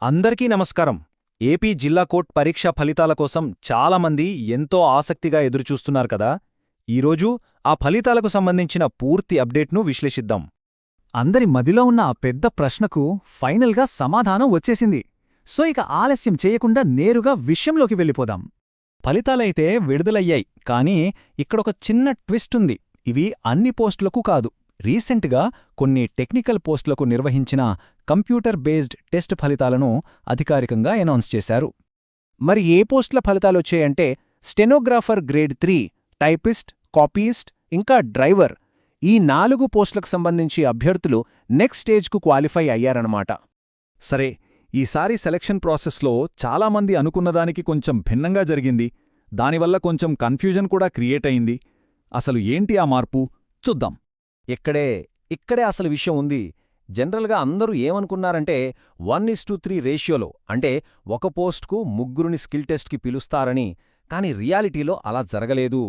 అందరికీ నమస్కారం. ఏపీ జిల్లా కోర్ట్ పరీక్ష ఫలితాల కోసం చాలామంది ఎంతో ఆసక్తిగా ఎదురుచూస్తున్నారు కదా. ఈరోజు ఆ ఫలితాలకు సంబంధించిన పూర్తి అప్డేట్ను విశ్లేషిద్దాం. అందరి మదిలో ఉన్న ఆ పెద్ద ప్రశ్నకు ఫైనల్గా సమాధానం వచ్చేసింది. సో ఇక ఆలస్యం చేయకుండా నేరుగా విషయంలోకి వెళ్ళిపోదాం. ఫలితాలైతే విడుదలయ్యాయి, కానీ ఇక్కడొక చిన్న ట్విస్ట్ ఉంది. ఇవి అన్ని పోస్టులకు కాదు, రీసెంట్గా కొన్ని టెక్నికల్ పోస్టులకు నిర్వహించిన కంప్యూటర్ బేస్డ్ టెస్ట్ ఫలితాలను అధికారికంగా అనౌన్స్ చేశారు. మరి ఏ పోస్టుల ఫలితాలొచ్చాయంటే స్టెనోగ్రాఫర్ గ్రేడ్ 3, టైపిస్ట్, కాపీయిస్ట్, ఇంకా డ్రైవర్, ఈ 4 పోస్టులకు సంబంధించి అభ్యర్థులు నెక్స్ట్ స్టేజ్కు క్వాలిఫై అయ్యారన్నమాట. సరే, ఈసారి సెలక్షన్ ప్రాసెస్లో చాలామంది అనుకున్నదానికి కొంచెం భిన్నంగా జరిగింది. దానివల్ల కొంచెం కన్ఫ్యూజన్ కూడా క్రియేట్ అయింది. అసలు ఏంటి ఆ మార్పు చూద్దాం. ఇక్కడే అసలు విషయం ఉంది. జనరల్గా అందరూ ఏమనుకున్నారంటే 1:3 రేషియోలో, అంటే ఒక పోస్ట్కు ముగ్గురుని స్కిల్ టెస్ట్కి పిలుస్తారని. కానీ రియాలిటీలో అలా జరగలేదు.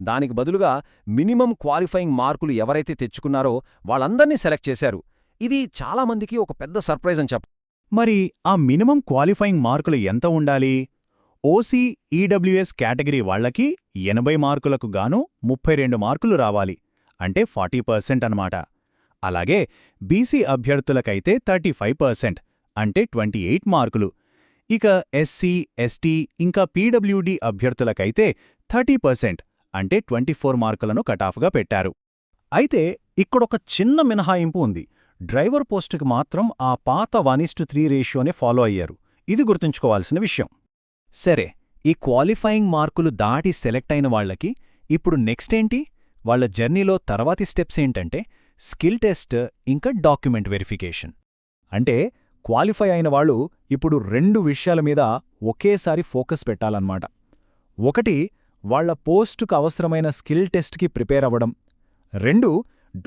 దానికి బదులుగా మినిమం క్వాలిఫైయింగ్ మార్కులు ఎవరైతే తెచ్చుకున్నారో వాళ్ళందర్నీ సెలెక్ట్ చేశారు. ఇది చాలామందికి ఒక పెద్ద సర్ప్రైజ్ అని చెప్ప. మరి ఆ మినిమం క్వాలిఫైయింగ్ మార్కులు ఎంత ఉండాలి? ఓసీ, ఈడబ్ల్యూఎస్ కేటగిరీ వాళ్లకి 80 మార్కులకు గాను 32 మార్కులు రావాలి, అంటే 40% అన్నమాట. అలాగే బీసీ అభ్యర్థులకైతే 35%, అంటే 28 మార్కులు. ఇక ఎస్సీ, ఎస్టీ ఇంకా పీడబ్ల్యూడీ అభ్యర్థులకైతే 30%, అంటే 24 మార్కులను కటాఫ్గా పెట్టారు. అయితే ఇక్కడొక చిన్న మినహాయింపు ఉంది. డ్రైవర్ పోస్టుకి మాత్రం ఆ పాత 1:3 రేషియోనే ఫాలో అయ్యారు. ఇది గుర్తుంచుకోవాల్సిన విషయం. సరే, ఈ క్వాలిఫైయింగ్ మార్కులు దాటి సెలెక్ట్ అయిన వాళ్లకి ఇప్పుడు నెక్స్ట్ ఏంటి? వాళ్ల జర్నీలో తర్వాతి స్టెప్స్ ఏంటంటే స్కిల్ టెస్ట్ ఇంకా డాక్యుమెంట్ వెరిఫికేషన్. అంటే క్వాలిఫై అయిన వాళ్ళు ఇప్పుడు 2 విషయాల మీద ఒకేసారి ఫోకస్ పెట్టాలన్నమాట. ఒకటి, వాళ్ల పోస్టుకు అవసరమైన స్కిల్ టెస్ట్కి ప్రిపేర్ అవ్వడం. 2,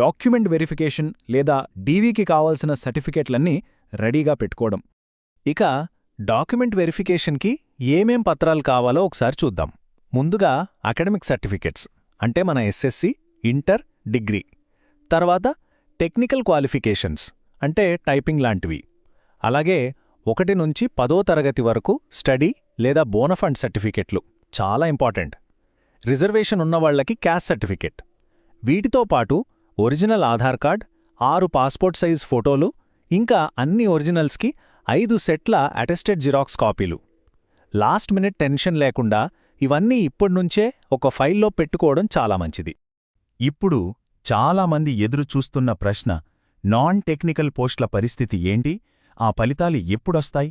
డాక్యుమెంట్ వెరిఫికేషన్ లేదా డీవీకి కావాల్సిన సర్టిఫికెట్లన్నీ రెడీగా పెట్టుకోవడం. ఇక డాక్యుమెంట్ వెరిఫికేషన్కి ఏమేం పత్రాలు కావాలో ఒకసారి చూద్దాం. ముందుగా అకాడమిక్ సర్టిఫికెట్స్, అంటే మన ఎస్ఎస్సి, ఇంటర్, డిగ్రీ. తర్వాత టెక్నికల్ క్వాలిఫికేషన్స్, అంటే టైపింగ్ లాంటివి. అలాగే 1 నుంచి 10వ తరగతి వరకు స్టడీ లేదా బోనఫండ్ సర్టిఫికెట్లు, చాలా ఇంపార్టెంట్. రిజర్వేషన్ ఉన్నవాళ్లకి క్యాస్ట్ సర్టిఫికెట్. వీటితో పాటు original Aadhaar card, 6 passport size ఫోటోలు, ఇంకా అన్ని ఒరిజినల్స్కి 5 సెట్ల అటెస్టెడ్ జిరాక్స్ కాపీలు. లాస్ట్ మినిట్ టెన్షన్ లేకుండా ఇవన్నీ ఇప్పుడ్నుంచే ఒక ఫైల్లో పెట్టుకోవడం చాలా మంచిది. ఇప్పుడు చాలామంది ఎదురుచూస్తున్న ప్రశ్న, నాన్ టెక్నికల్ పోస్టుల పరిస్థితి ఏంటి? ఆ ఫలితాలు ఎప్పుడొస్తాయి?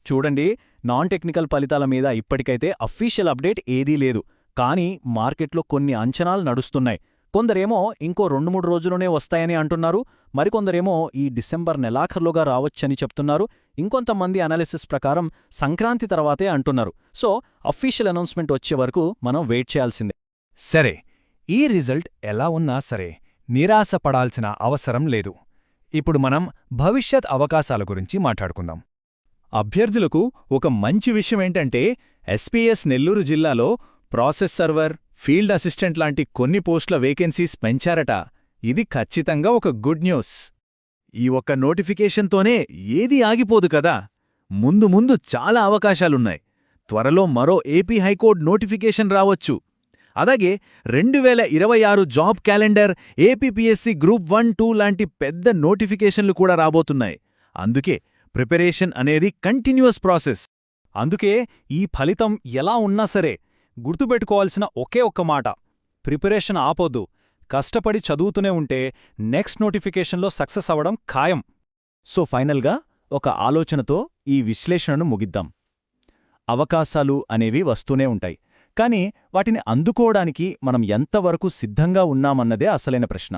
చూడండి, నాన్ టెక్నికల్ ఫలితాల మీద ఇప్పటికైతే అఫీషియల్ అప్డేట్ ఏదీ లేదు. కానీ మార్కెట్లో కొన్ని అంచనాలు నడుస్తున్నాయి. కొందరేమో ఇంకో 2-3 రోజుల్లోనే వస్తాయని అంటున్నారు. మరికొందరేమో ఈ డిసెంబర్ నెలాఖరులోగా రావచ్చని చెప్తున్నారు. ఇంకొంతమంది అనాలిసిస్ ప్రకారం సంక్రాంతి తర్వాతే అంటున్నారు. సో అఫీషియల్ అనౌన్స్మెంట్ వచ్చే వరకు మనం వెయిట్ చేయాల్సిందే. సరే, ఈ రిజల్ట్ ఎలా ఉన్నా సరే నిరాశపడాల్సిన అవసరం లేదు. ఇప్పుడు మనం భవిష్యత్ అవకాశాల గురించి మాట్లాడుకుందాం. అభ్యర్థులకు ఒక మంచి విషయమేంటంటే ఎస్పీఎస్ నెల్లూరు జిల్లాలో ప్రాసెస్ సర్వర్, ఫీల్డ్ అసిస్టెంట్ లాంటి కొన్ని పోస్టుల వేకెన్సీస్ పెంచారట. ఇది ఖచ్చితంగా ఒక గుడ్ న్యూస్. ఈ ఒక్క నోటిఫికేషన్తోనే ఏదీ ఆగిపోదు కదా. ముందు ముందు చాలా అవకాశాలున్నాయి. త్వరలో మరో ఏపీ హైకోర్టు నోటిఫికేషన్ రావచ్చు. అలాగే 2026 జాబ్ క్యాలెండర్, ఏపీపీఎస్సీ గ్రూప్ 1, 2 లాంటి పెద్ద నోటిఫికేషన్లు కూడా రాబోతున్నాయి. అందుకే ప్రిపరేషన్ అనేది కంటిన్యూయస్ ప్రాసెస్. అందుకే ఈ ఫలితం ఎలా ఉన్నా సరే గుర్తుపెట్టుకోవాల్సిన ఒకే ఒక్క మాట, ప్రిపరేషన్ ఆపొద్దు. కష్టపడి చదువుతూనే ఉంటే నెక్స్ట్ నోటిఫికేషన్లో సక్సెస్ అవ్వడం ఖాయం. సో ఫైనల్గా ఒక ఆలోచనతో ఈ విశ్లేషణను ముగిద్దాం. అవకాశాలు అనేవి వస్తూనే ఉంటాయి, కానీ వాటిని అందుకోవడానికి మనం ఎంతవరకు సిద్ధంగా ఉన్నామన్నదే అసలైన ప్రశ్న.